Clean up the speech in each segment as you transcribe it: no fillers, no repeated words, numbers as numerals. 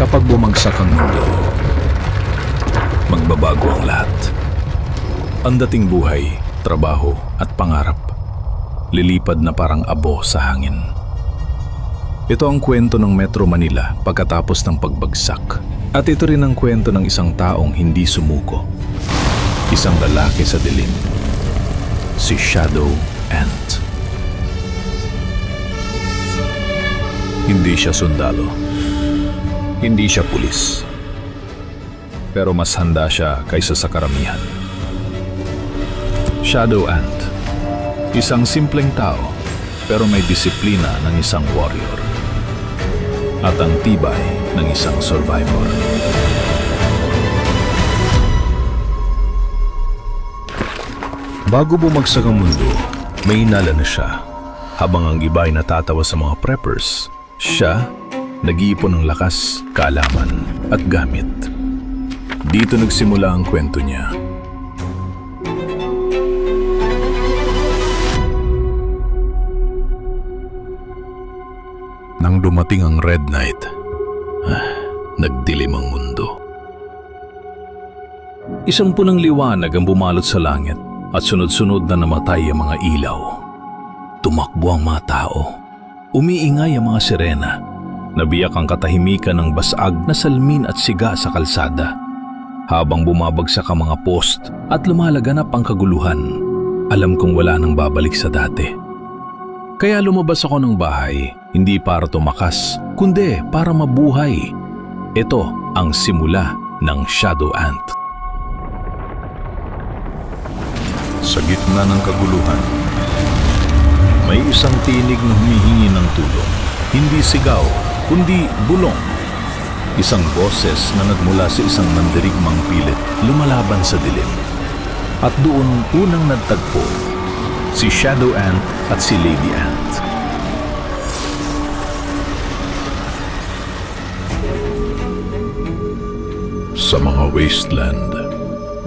Kapag bumagsak ang mundo, magbabago ang lahat. Ang dating buhay, trabaho at pangarap, lilipad na parang abo sa hangin. Ito ang kwento ng Metro Manila pagkatapos ng pagbagsak. At ito rin ang kwento ng isang taong hindi sumuko. Isang lalaki sa dilim. Si Shadow Ant. Hindi siya sundalo. Hindi siya pulis. Pero mas handa siya kaysa sa karamihan. Shadow Ant. Isang simpleng tao, pero may disiplina ng isang warrior. At ang tibay ng isang survivor. Bago bumagsak ang mundo, may inala na siya. Habang ang iba ay natatawa sa mga preppers, siya nag-iipon ng lakas, kaalaman at gamit. Dito nagsimula ang kwento niya. Nang dumating ang Red Night, nagdilim ang mundo. Isang punang liwanag ang bumalot sa langit at sunod-sunod na namatay ang mga ilaw. Tumakbo ang mga tao. Umiingay ang mga sirena. Nabiyak ang katahimikan ng basag na salmin at siga sa kalsada. Habang bumabagsak ang mga post at lumalaganap ang kaguluhan, alam kong wala nang babalik sa dati. Kaya lumabas ako ng bahay, hindi para tumakas, kundi para mabuhay. Ito ang simula ng Shadow Ant. Sa gitna ng kaguluhan, may isang tinig na humihingi ng tulong. Hindi sigaw, kundi bulong. Isang boses na nagmula sa isang mandirigmang pilit lumalaban sa dilim. At doon unang nagtagpo si Shadow Ant at si Lady Ant. Sa mga wasteland,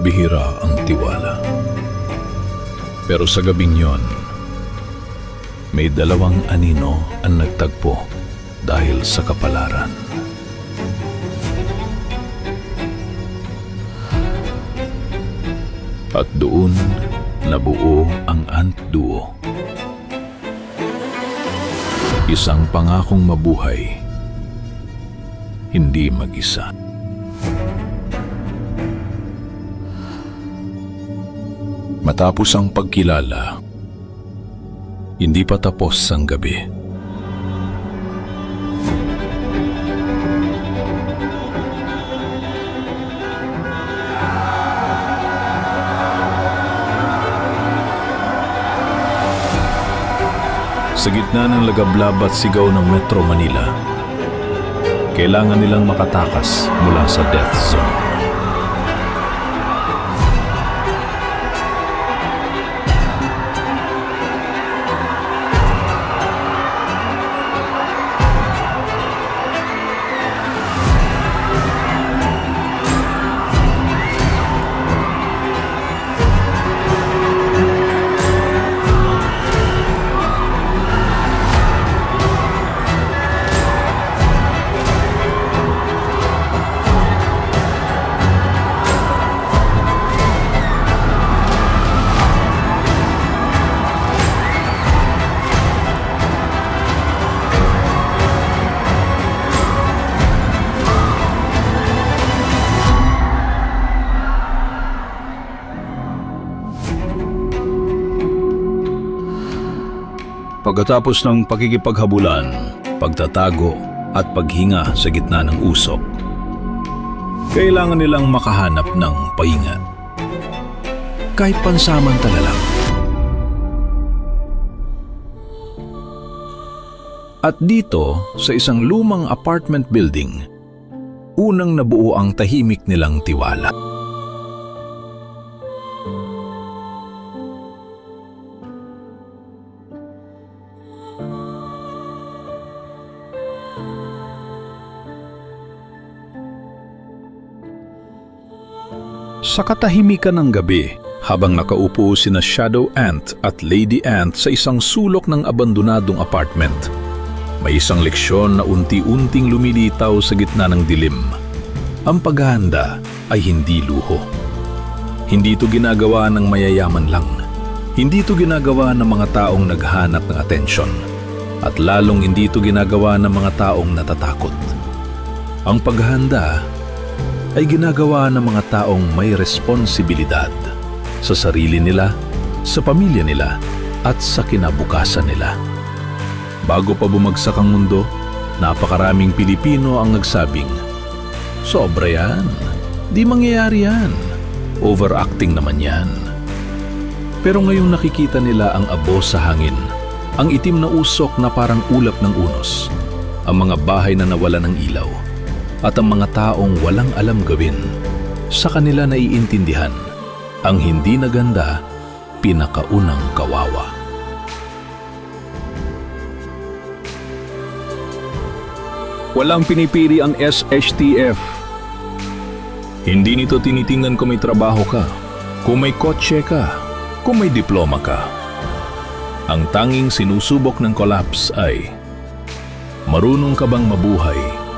bihira ang tiwala. Pero sa gabing yon, may dalawang anino ang nagtagpo dahil sa kapalaran. At doon nabuo ang Ant Duo. Isang pangakong mabuhay, hindi mag-isa. Matapos ang pagkilala, hindi pa tapos ang gabi. Sa gitna ng lagablab at sigaw ng Metro Manila, kailangan nilang makatakas mula sa death zone. Pagkatapos ng pakikipaghabulan, pagtatago at paghinga sa gitna ng usok, kailangan nilang makahanap ng pahinga. Kahit pansamantala lang. At dito, sa isang lumang apartment building, unang nabuo ang tahimik nilang tiwala. Sa katahimikan ng gabi, habang nakaupo sina Shadow Ant at Lady Ant sa isang sulok ng abandonadong apartment, May isang leksyon na unti-unting lumilitaw sa gitna ng dilim. Ang paghahanda ay hindi luho. Hindi ito ginagawa ng mayayaman lang. Hindi ito ginagawa ng mga taong naghanap ng atensyon. At lalong hindi ito ginagawa ng mga taong natatakot. Ang paghahanda ay ginagawa ng mga taong may responsibilidad sa sarili nila, sa pamilya nila, at sa kinabukasan nila. Bago pa bumagsak ang mundo, napakaraming Pilipino ang nagsabing, "Sobra yan, di mangyayari yan, overacting naman yan." Pero ngayong nakikita nila ang abo sa hangin, ang itim na usok na parang ulap ng unos, ang mga bahay na nawala ng ilaw, at ang mga taong walang alam gawin, sa kanila naiintindihan, ang hindi naganda, pinakaunang kawawa. Walang pinipili ang SHTF. Hindi nito tinitingnan kung may trabaho ka, kung may kotse ka, kung may diploma ka. Ang tanging sinusubok ng collapse ay, marunong ka bang mabuhay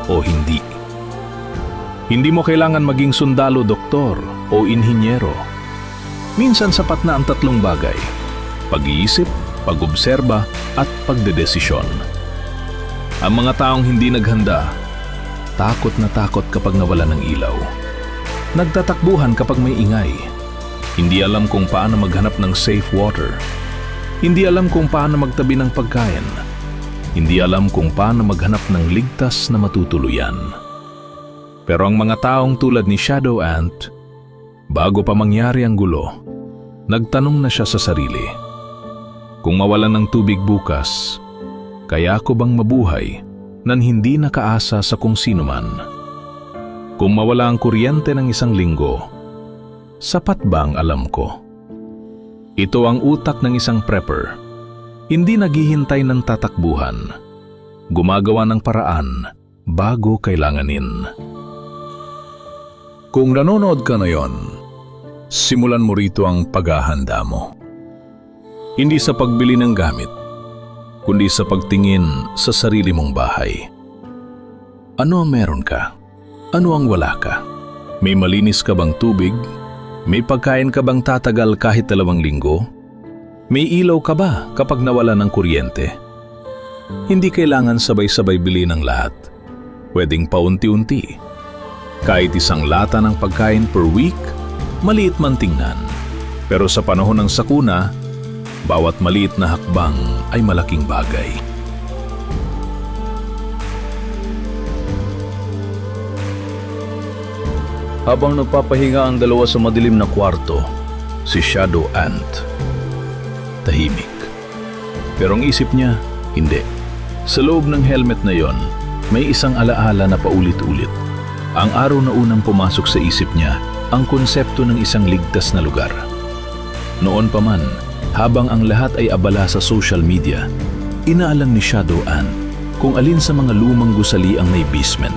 o hindi? Hindi mo kailangan maging sundalo, doktor o inhinyero. Minsan sapat na ang tatlong bagay: pag-iisip, pag-obserba at pagdedesisyon. Ang mga taong hindi naghanda, takot na takot kapag nawala ng ilaw. Nagtatakbuhan kapag may ingay. Hindi alam kung paano maghanap ng safe water. Hindi alam kung paano magtabi ng pagkain. Hindi alam kung paano maghanap ng ligtas na matutuluyan. Pero ang mga taong tulad ni Shadow Ant, bago pa mangyari ang gulo, nagtanong na siya sa sarili, kung mawalan ng tubig bukas, kaya ko bang mabuhay nang hindi nakaasa sa kung sino man? Kung mawala ang kuryente ng isang linggo, sapat ba ang alam ko? Ito ang utak ng isang prepper. Hindi naghihintay ng tatakbuhan. Gumagawa ng paraan bago kailanganin. Kung nanonood ka ngayon, simulan mo rito ang paghahanda mo. Hindi sa pagbili ng gamit, kundi sa pagtingin sa sarili mong bahay. Ano ang meron ka? Ano ang wala ka? May malinis ka bang tubig? May pagkain ka bang tatagal kahit 2 linggo? May ilaw ka ba kapag nawala ng kuryente? Hindi kailangan sabay-sabay bili ng lahat. Pwedeng paunti-unti. Kahit isang lata ng pagkain per week, maliit man tingnan. Pero sa panahon ng sakuna, bawat maliit na hakbang ay malaking bagay. Habang nagpapahinga ang dalawa sa madilim na kwarto, si Shadow Ant, tahimik. Pero ang isip niya, hindi. Sa loob ng helmet na yon, may isang alaala na paulit-ulit. Ang araw na unang pumasok sa isip niya, ang konsepto ng isang ligtas na lugar. Noon pa man, habang ang lahat ay abala sa social media, inaalam ni Shadow Ant kung alin sa mga lumang gusali ang may basement,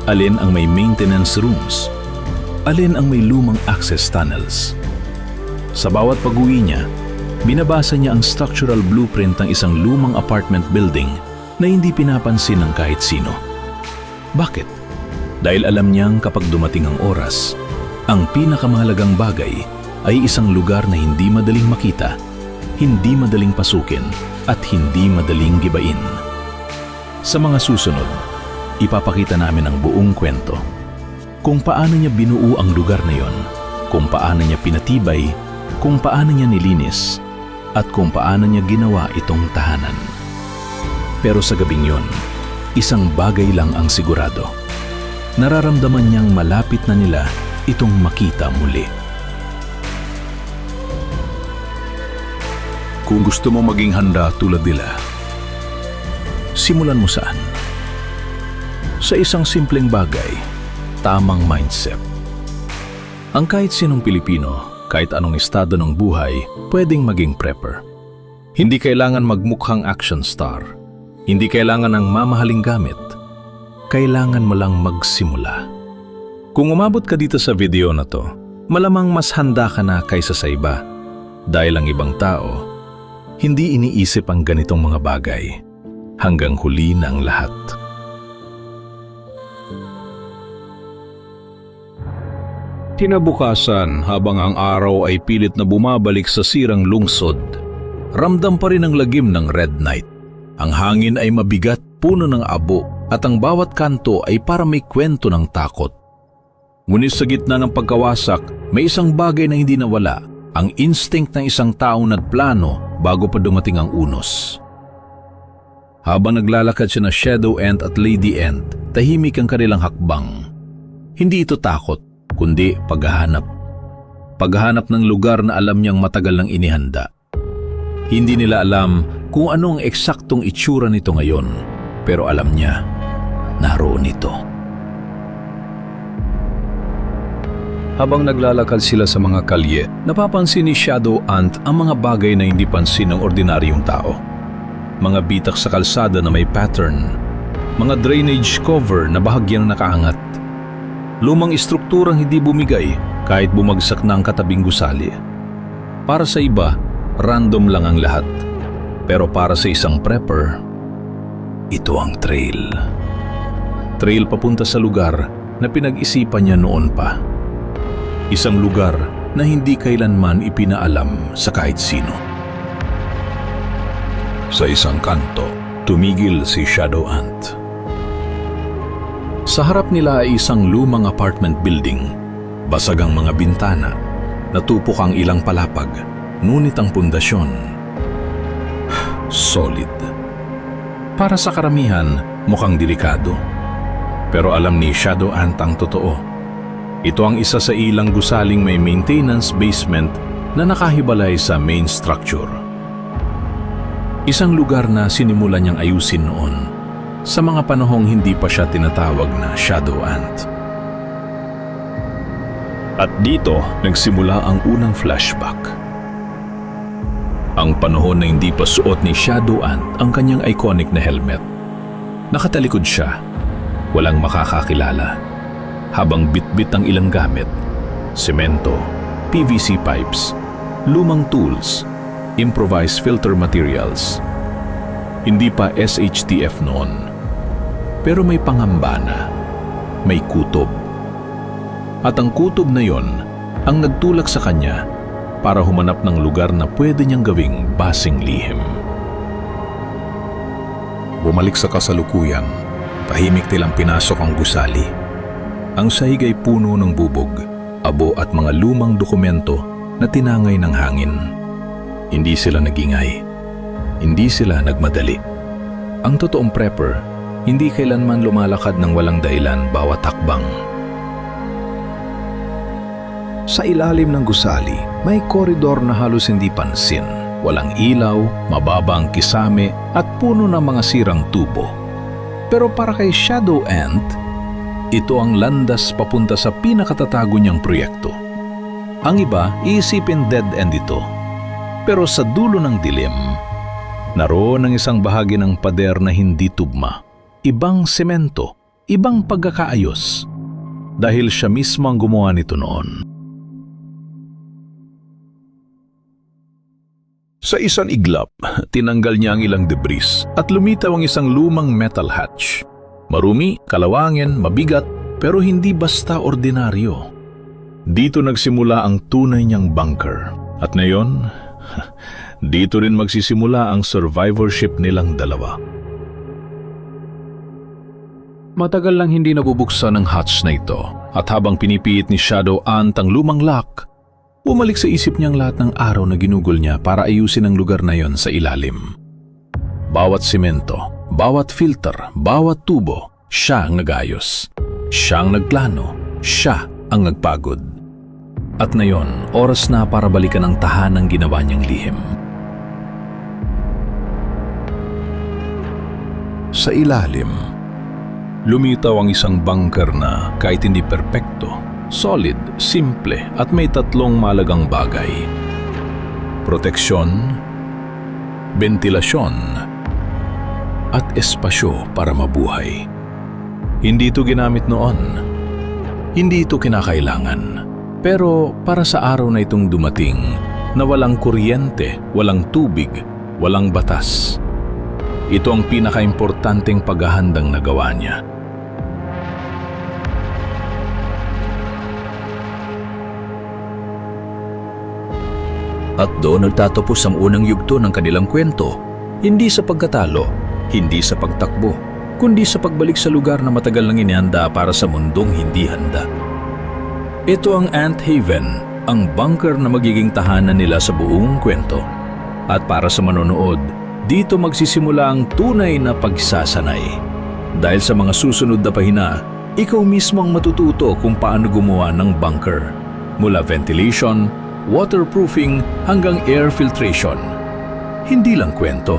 alin ang may maintenance rooms, alin ang may lumang access tunnels. Sa bawat pag-uwi niya, binabasa niya ang structural blueprint ng isang lumang apartment building na hindi pinapansin ng kahit sino. Bakit? Dahil alam niyang kapag dumating ang oras, ang pinakamahalagang bagay ay isang lugar na hindi madaling makita, hindi madaling pasukin, at hindi madaling gibain. Sa mga susunod, ipapakita namin ang buong kwento. Kung paano niya binuo ang lugar na yon, kung paano niya pinatibay, kung paano niya nilinis, at kung paano niya ginawa itong tahanan. Pero sa gabing yon, isang bagay lang ang sigurado. Nararamdaman niyang malapit na nila itong makita muli. Kung gusto mo maging handa tulad nila, simulan mo saan? Sa isang simpleng bagay, tamang mindset. Ang kahit sinong Pilipino, kahit anong estado ng buhay, pwedeng maging prepper. Hindi kailangan magmukhang action star. Hindi kailangan ng mamahaling gamit. Kailangan mo lang magsimula. Kung umabot ka dito sa video na to, malamang mas handa ka na kaysa sa iba. Dahil ang ibang tao, hindi iniisip ang ganitong mga bagay. hanggang huli na ang lahat. Kinabukasan, habang ang araw ay pilit na bumabalik sa sirang lungsod, ramdam pa rin ang lagim ng Red Night. Ang hangin ay mabigat, puno ng abo, at ang bawat kanto ay para may kwento ng takot. Ngunit sa gitna ng pagkawasak, may isang bagay na hindi nawala, ang instinct ng isang taong nagplano bago pa dumating ang unos. Habang naglalakad sina Shadow Ant at Lady Ant, tahimik ang kanilang hakbang. Hindi ito takot, kundi paghahanap. Paghahanap ng lugar na alam niyang matagal nang inihanda. Hindi nila alam kung ano ang eksaktong itsura nito ngayon, pero alam niya, naroon ito. Habang naglalakad sila sa mga kalye, napapansin ni Shadow Ant ang mga bagay na hindi pansin ng ordinaryong tao. Mga bitak sa kalsada na may pattern, mga drainage cover na bahagyang nakaangat, lumang istrukturang hindi bumigay kahit bumagsak na ang katabing gusali. Para sa iba, random lang ang lahat. Pero para sa isang prepper, ito ang trail. Trail papunta sa lugar na pinag-isipan niya noon pa. Isang lugar na hindi kailanman ipinaalam sa kahit sino. Sa isang kanto, tumigil si Shadow Ant. Sa harap nila ay isang lumang apartment building. Basag ang mga bintana, natupok ang ilang palapag, ngunit ang pundasyon, solid. Para sa karamihan, mukhang delikado. Pero alam ni Shadow Ant ang totoo. Ito ang isa sa ilang gusaling may maintenance basement na nakahibalay sa main structure. Isang lugar na sinimulan niyang ayusin noon, sa mga panahong hindi pa siya tinatawag na Shadow Ant. At dito, nagsimula ang unang flashback. Ang panahon na hindi pa suot ni Shadow Ant ang kanyang iconic na helmet. Nakatalikod siya, walang makakakilala, habang bitbit ang ilang gamit, semento, PVC pipes, lumang tools, improvised filter materials. Hindi pa SHTF noon, pero may pangamba na, may kutob. At ang kutob na yon ang nagtulak sa kanya para humanap ng lugar na pwede niyang gawing basing lihim. Bumalik sa kasalukuyan, tahimik nilang pinasok ang gusali. Ang sahig ay puno ng bubog, abo at mga lumang dokumento na tinangay ng hangin. Hindi sila nagingay. Hindi sila nagmadali. Ang totoong prepper, hindi kailanman lumalakad ng walang dahilan bawat takbang. Sa ilalim ng gusali, may koridor na halos hindi pansin. Walang ilaw, mababa ang kisame at puno ng mga sirang tubo. Pero para kay Shadow Ant, ito ang landas papunta sa pinakatatago niyang proyekto. Ang iba, iisipin dead end ito. Pero sa dulo ng dilim, naroon ang isang bahagi ng pader na hindi tugma. Ibang semento, ibang pagkakaayos. Dahil siya mismo ang gumawa nito noon. Sa isang iglap, tinanggal niya ang ilang debris at lumitaw ang isang lumang metal hatch. Marumi, kalawangin, mabigat, pero hindi basta ordinaryo. Dito nagsimula ang tunay niyang bunker. At ngayon, dito rin magsisimula ang survivorship nilang dalawa. Matagal lang hindi nabubuksan ang hatch na ito. At habang pinipiit ni Shadow Ant ang lumang lock, bumalik sa isip niyang lahat ng araw na ginugol niya para ayusin ang lugar na yon sa ilalim. Bawat simento, bawat filter, bawat tubo, siya ang nag-ayos. Siya ang nagplano, siya ang nagpagod. At ngayon, oras na para balikan ang tahanang ginawa niyang lihim. Sa ilalim, lumitaw ang isang bunker na kahit hindi perpekto, solid, simple at may tatlong mahalagang bagay. Proteksyon, ventilasyon, at espasyo para mabuhay. Hindi ito ginamit noon. Hindi ito kinakailangan. Pero para sa araw na itong dumating, na walang kuryente, walang tubig, walang batas. Ito ang pinakaimportanteng paghahandang nagawa niya. At doon nagtatapos ang unang yugto ng kanilang kwento. Hindi sa pagkatalo, hindi sa pagtakbo, kundi sa pagbalik sa lugar na matagal nang inihanda para sa mundong hindi handa. Ito ang Ant Haven, ang bunker na magiging tahanan nila sa buong kwento. At para sa manonood, dito magsisimula ang tunay na pagsasanay. Dahil sa mga susunod na pahina, ikaw mismo ang matututo kung paano gumawa ng bunker. Mula ventilation, waterproofing hanggang air filtration. Hindi lang kwento,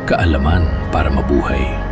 kaalaman para mabuhay.